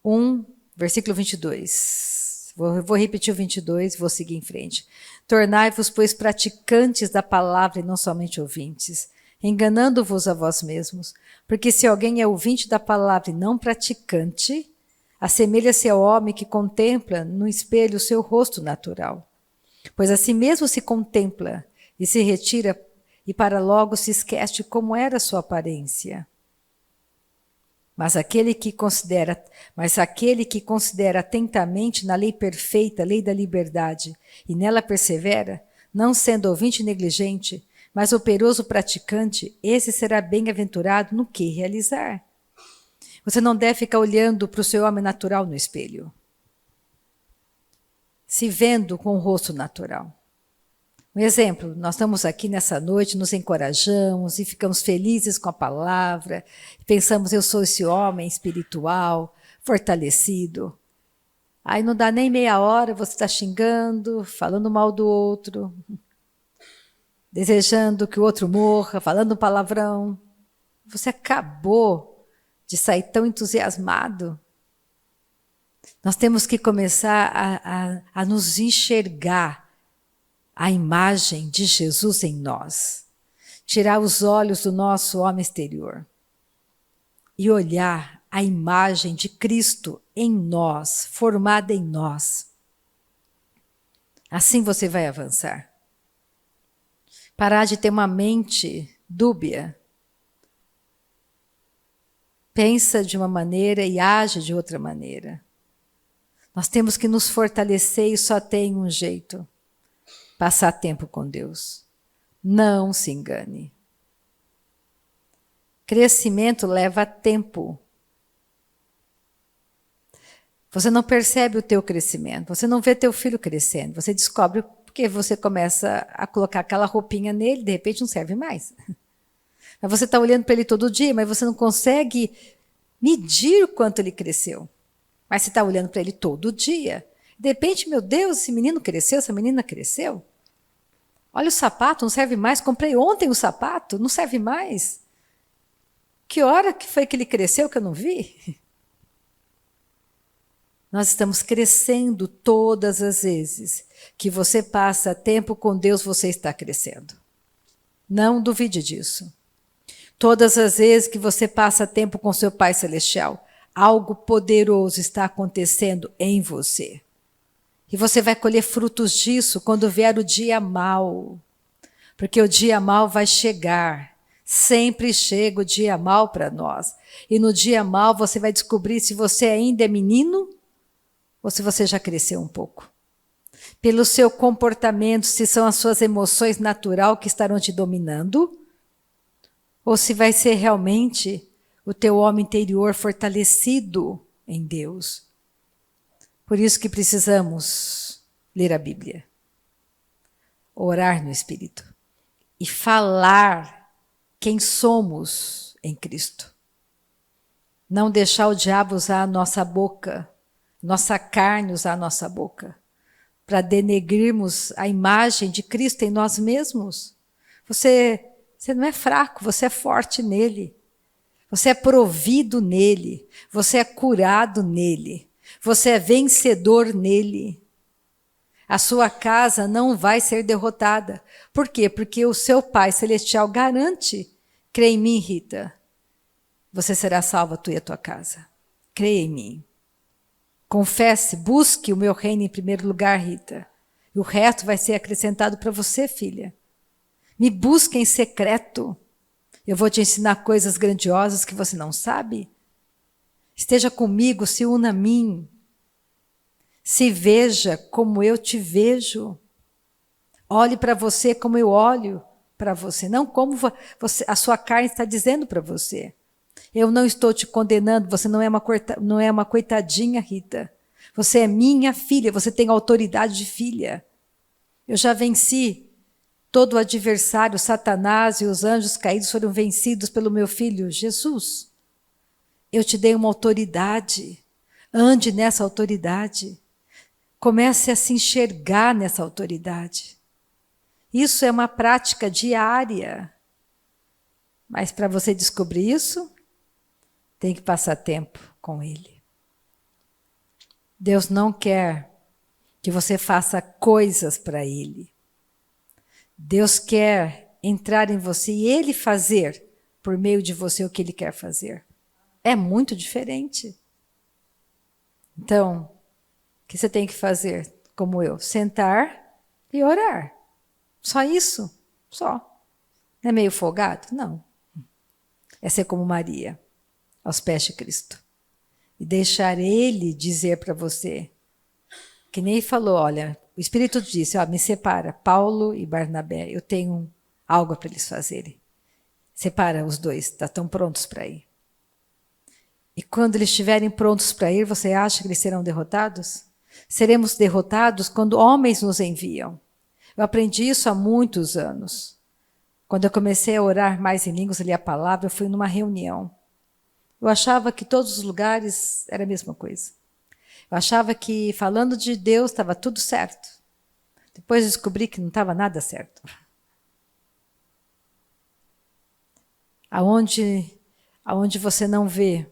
1, versículo 22. Vou repetir o 22 e vou seguir em frente. Tornai-vos, pois, praticantes da palavra e não somente ouvintes, enganando-vos a vós mesmos. Porque se alguém é ouvinte da palavra e não praticante, assemelha-se ao homem que contempla no espelho o seu rosto natural. Pois assim mesmo se contempla e se retira e para logo se esquece como era a sua aparência. Mas aquele que considera atentamente na lei perfeita, a lei da liberdade, e nela persevera, não sendo ouvinte negligente, mas operoso praticante, esse será bem-aventurado no que realizar. Você não deve ficar olhando para o seu homem natural no espelho, se vendo com o rosto natural. Um exemplo, nós estamos aqui nessa noite, nos encorajamos e ficamos felizes com a palavra, pensamos, eu sou esse homem espiritual, fortalecido. Aí não dá nem meia hora, você está xingando, falando mal do outro, desejando que o outro morra, falando palavrão. Você acabou de sair tão entusiasmado. Nós temos que começar a nos enxergar a imagem de Jesus em nós. Tirar os olhos do nosso homem exterior e olhar a imagem de Cristo em nós, formada em nós. Assim você vai avançar. Parar de ter uma mente dúbia. Pensa de uma maneira e age de outra maneira. Nós temos que nos fortalecer e só tem um jeito. Passar tempo com Deus. Não se engane. Crescimento leva tempo. Você não percebe o teu crescimento, você não vê teu filho crescendo, você descobre porque você começa a colocar aquela roupinha nele, de repente não serve mais. Mas você está olhando para ele todo dia, mas você não consegue medir o quanto ele cresceu. Mas você está olhando para ele todo dia. De repente, meu Deus, esse menino cresceu, essa menina cresceu. Olha o sapato, não serve mais. Comprei ontem o sapato, não serve mais. Que hora que foi que ele cresceu que eu não vi? Nós estamos crescendo todas as vezes que você passa tempo com Deus, você está crescendo. Não duvide disso. Todas as vezes que você passa tempo com seu Pai Celestial, algo poderoso está acontecendo em você. E você vai colher frutos disso quando vier o dia mau. Porque o dia mau vai chegar. Sempre chega o dia mau para nós. E no dia mau você vai descobrir se você ainda é menino ou se você já cresceu um pouco. Pelo seu comportamento, se são as suas emoções naturais que estarão te dominando, ou se vai ser realmente o teu homem interior fortalecido em Deus. Por isso que precisamos ler a Bíblia, orar no Espírito e falar quem somos em Cristo. Não deixar o diabo usar a nossa boca, nossa carne usar a nossa boca, para denegrirmos a imagem de Cristo em nós mesmos. Você não é fraco, você é forte nele. Você é provido nele, você é curado nele. Você é vencedor nele. A sua casa não vai ser derrotada. Por quê? Porque o seu Pai Celestial garante. Crê em mim, Rita. Você será salva, tu e a tua casa. Creia em mim. Confesse, busque o meu reino em primeiro lugar, Rita. E o resto vai ser acrescentado para você, filha. Me busque em secreto. Eu vou te ensinar coisas grandiosas que você não sabe. Esteja comigo, se una a mim. Se veja como eu te vejo. Olhe para você como eu olho para você. Não como a sua carne está dizendo para você. Eu não estou te condenando. Você não é uma coitadinha, Rita. Você é minha filha. Você tem autoridade de filha. Eu já venci todo o adversário, Satanás e os anjos caídos foram vencidos pelo meu filho, Jesus. Eu te dei uma autoridade. Ande nessa autoridade. Comece a se enxergar nessa autoridade. Isso é uma prática diária. Mas para você descobrir isso, tem que passar tempo com Ele. Deus não quer que você faça coisas para Ele. Deus quer entrar em você e Ele fazer por meio de você o que Ele quer fazer. É muito diferente. Então, o que você tem que fazer, como eu? Sentar e orar. Só isso? Só. Não é meio folgado? Não. É ser como Maria. aos pés de Cristo. E deixar Ele dizer para você, que nem ele falou, olha, o Espírito disse, ó, me separa, Paulo e Barnabé, eu tenho algo para eles fazerem. Separa os dois, estão prontos para ir. E quando eles estiverem prontos para ir, você acha que eles serão derrotados? Seremos derrotados quando homens nos enviam. Eu aprendi isso há muitos anos. Quando eu comecei a orar mais em línguas, ler a palavra, eu fui numa reunião. Eu achava que todos os lugares era a mesma coisa. Eu achava que falando de Deus estava tudo certo. Depois descobri que não estava nada certo. Aonde você não vê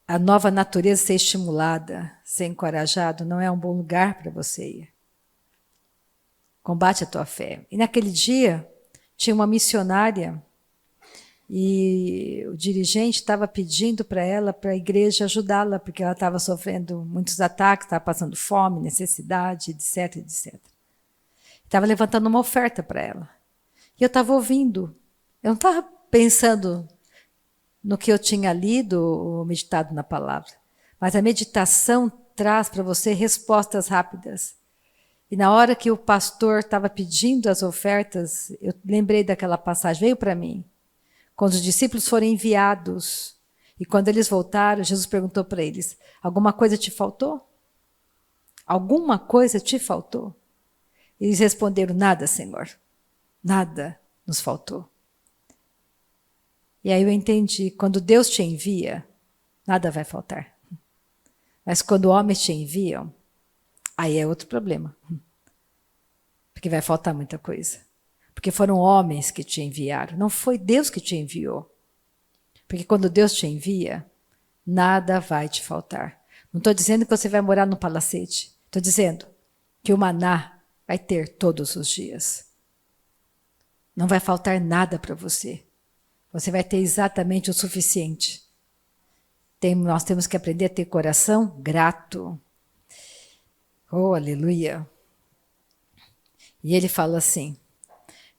a nova natureza ser estimulada, ser encorajado, não é um bom lugar para você ir. Combate a tua fé. E naquele dia, tinha uma missionária e o dirigente estava pedindo para ela, para a igreja ajudá-la, porque ela estava sofrendo muitos ataques, estava passando fome, necessidade, etc, etc. Estava levantando uma oferta para ela. E eu estava ouvindo. Eu não estava pensando no que eu tinha lido ou meditado na palavra. Mas a meditação traz para você respostas rápidas. E na hora que o pastor estava pedindo as ofertas, eu lembrei daquela passagem, veio para mim. Quando os discípulos foram enviados, e quando eles voltaram, Jesus perguntou para eles, alguma coisa te faltou? Alguma coisa te faltou? Eles responderam, nada, Senhor. Nada nos faltou. E aí eu entendi, quando Deus te envia, nada vai faltar. Mas quando homens te enviam, aí é outro problema. Porque vai faltar muita coisa. Porque foram homens que te enviaram, não foi Deus que te enviou. Porque quando Deus te envia, nada vai te faltar. Não estou dizendo que você vai morar no palacete. Estou dizendo que o maná vai ter todos os dias. Não vai faltar nada para você. Você vai ter exatamente o suficiente. Nós temos que aprender a ter coração grato. Oh, aleluia. E ele fala assim,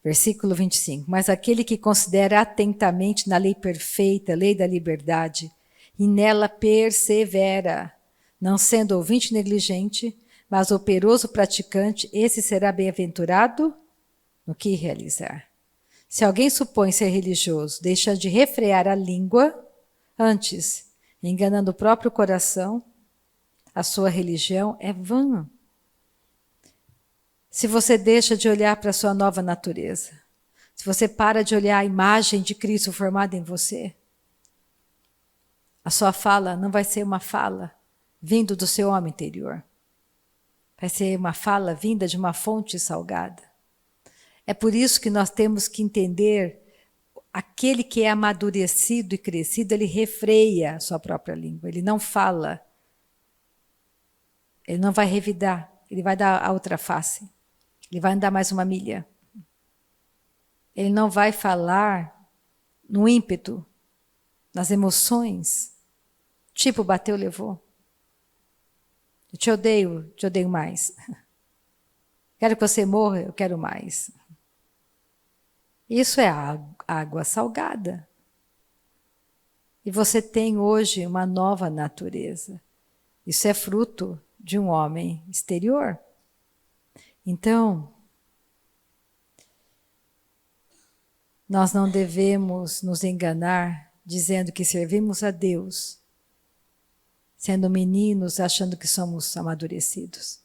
versículo 25, mas aquele que considera atentamente na lei perfeita, lei da liberdade, e nela persevera, não sendo ouvinte negligente, mas operoso praticante, esse será bem-aventurado no que realizar. Se alguém supõe ser religioso, deixa de refrear a língua, antes, enganando o próprio coração, a sua religião é vã. Se você deixa de olhar para a sua nova natureza, se você para de olhar a imagem de Cristo formada em você, a sua fala não vai ser uma fala vindo do seu homem interior. Vai ser uma fala vinda de uma fonte salgada. É por isso que nós temos que entender, aquele que é amadurecido e crescido, ele refreia a sua própria língua, ele não fala, ele não vai revidar, ele vai dar a outra face, ele vai andar mais uma milha. Ele não vai falar no ímpeto, nas emoções, tipo bateu, levou. Eu te odeio mais. Quero que você morra, eu quero mais. Isso é água salgada. E você tem hoje uma nova natureza. Isso é fruto de um homem exterior. Então, nós não devemos nos enganar dizendo que servimos a Deus, sendo meninos, achando que somos amadurecidos.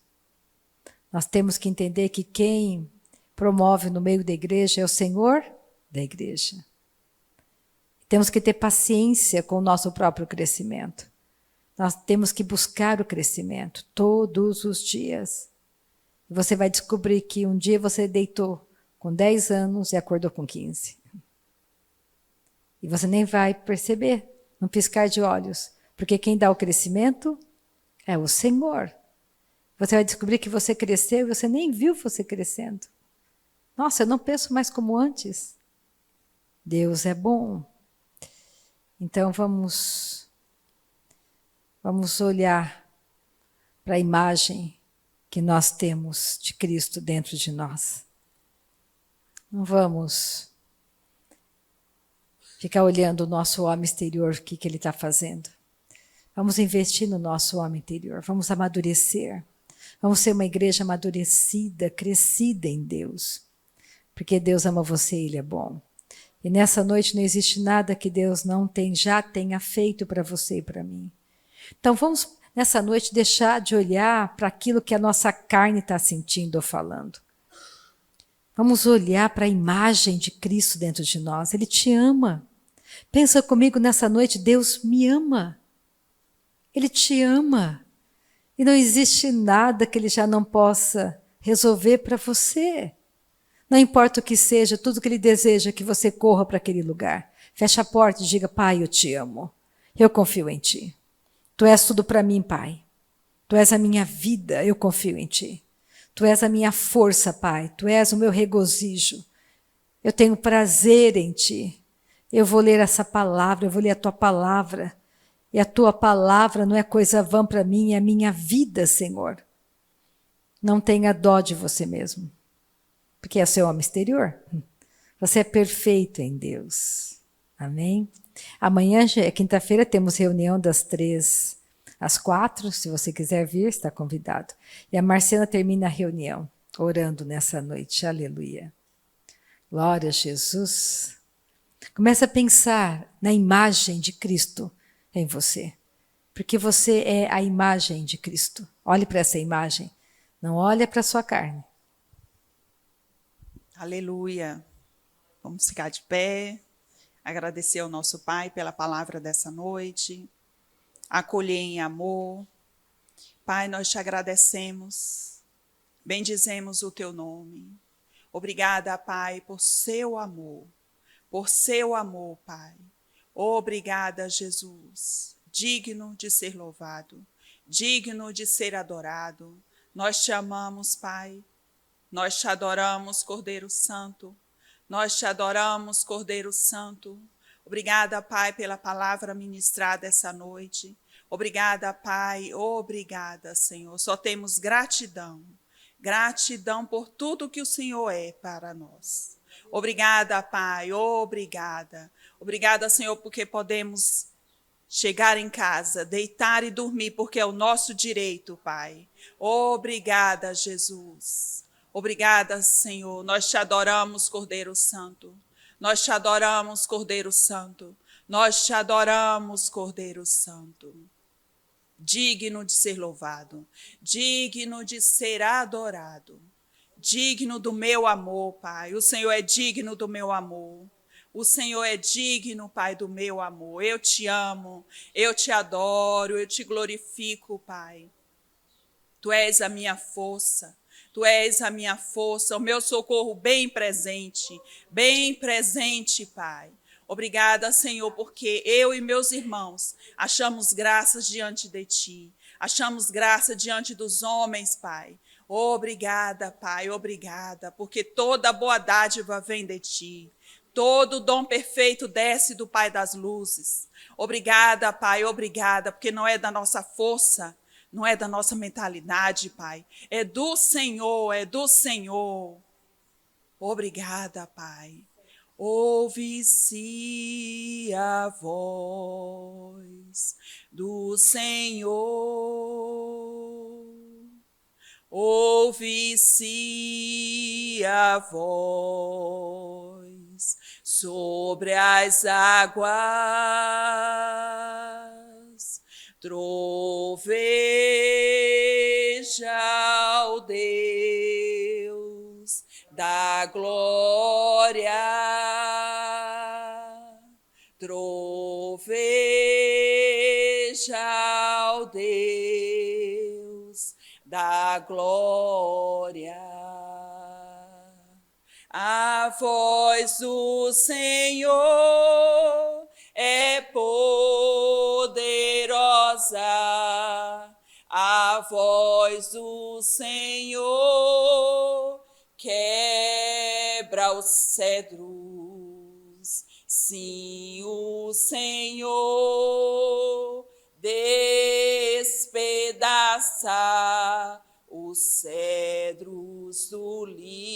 Nós temos que entender que quem promove no meio da igreja é o Senhor da igreja. Temos que ter paciência com o nosso próprio crescimento. Nós temos que buscar o crescimento todos os dias. E você vai descobrir que um dia você deitou com 10 anos e acordou com 15. E você nem vai perceber, num piscar de olhos, porque quem dá o crescimento é o Senhor. Você vai descobrir que você cresceu e você nem viu você crescendo. Nossa, eu não penso mais como antes. Deus é bom. Então vamos olhar para a imagem que nós temos de Cristo dentro de nós. Não vamos ficar olhando o nosso homem exterior, o que ele está fazendo. Vamos investir no nosso homem interior, vamos amadurecer. Vamos ser uma igreja amadurecida, crescida em Deus. Porque Deus ama você e Ele é bom. E nessa noite não existe nada que Deus já tenha feito para você e para mim. Então vamos, nessa noite, deixar de olhar para aquilo que a nossa carne está sentindo ou falando. Vamos olhar para a imagem de Cristo dentro de nós. Ele te ama. Pensa comigo nessa noite, Deus me ama. Ele te ama. E não existe nada que Ele já não possa resolver para você. Não importa o que seja, tudo que Ele deseja é que você corra para aquele lugar. Feche a porta e diga, Pai, eu te amo. Eu confio em Ti. Tu és tudo para mim, Pai. Tu és a minha vida, eu confio em Ti. Tu és a minha força, Pai. Tu és o meu regozijo. Eu tenho prazer em Ti. Eu vou ler essa palavra, eu vou ler a Tua palavra. E a Tua palavra não é coisa vã para mim, é a minha vida, Senhor. Não tenha dó de você mesmo. Porque é o seu homem exterior. Você é perfeito em Deus. Amém? Amanhã, quinta-feira, temos reunião das 3 às 4. Se você quiser vir, está convidado. E a Marcela termina a reunião, orando nessa noite. Aleluia. Glória a Jesus. Comece a pensar na imagem de Cristo em você. Porque você é a imagem de Cristo. Olhe para essa imagem. Não olhe para a sua carne. Aleluia. Vamos ficar de pé, agradecer ao nosso Pai pela palavra dessa noite, acolher em amor. Pai, nós te agradecemos, bendizemos o teu nome. Obrigada, Pai, por seu amor, Pai. Obrigada, Jesus, digno de ser louvado, digno de ser adorado. Nós te amamos, Pai. Nós te adoramos, Cordeiro Santo. Nós te adoramos, Cordeiro Santo. Obrigada, Pai, pela palavra ministrada essa noite. Obrigada, Pai. Obrigada, Senhor. Só temos gratidão. Gratidão por tudo que o Senhor é para nós. Obrigada, Pai. Obrigada. Obrigada, Senhor, porque podemos chegar em casa, deitar e dormir, porque é o nosso direito, Pai. Obrigada, Jesus. Obrigada, Senhor. Nós te adoramos, Cordeiro Santo. Nós te adoramos, Cordeiro Santo. Nós te adoramos, Cordeiro Santo. Digno de ser louvado, digno de ser adorado, digno do meu amor, Pai. O Senhor é digno do meu amor. O Senhor é digno, Pai, do meu amor. Eu te amo, eu te adoro, eu te glorifico, Pai. Tu és a minha força. Tu és a minha força, o meu socorro bem presente, Pai. Obrigada, Senhor, porque eu e meus irmãos achamos graças diante de Ti, achamos graça diante dos homens, Pai. Obrigada, Pai, obrigada, porque toda boa dádiva vem de Ti, todo dom perfeito desce do Pai das luzes. Obrigada, Pai, obrigada, porque não é da nossa força, não é da nossa mentalidade, Pai. É do Senhor, é do Senhor. Obrigada, Pai. Ouve-se a voz do Senhor. Ouve-se a voz sobre as águas. Troveja o Deus da glória, troveja o Deus da glória. A voz do Senhor é poderosa, a voz do Senhor quebra os cedros. Sim, o Senhor despedaça os cedros do Líbano.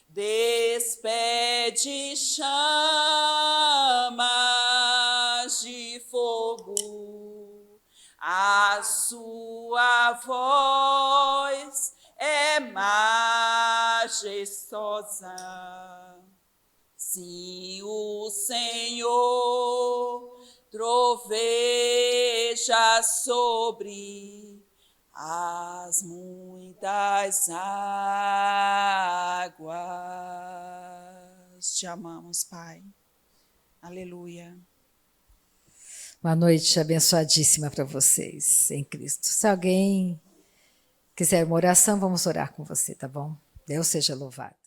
Despedaça despede chamas de fogo, a sua voz é majestosa. Se o Senhor troveja sobre as muitas águas. Te amamos, Pai. Aleluia. Uma noite abençoadíssima para vocês em Cristo. Se alguém quiser uma oração, vamos orar com você, tá bom? Deus seja louvado.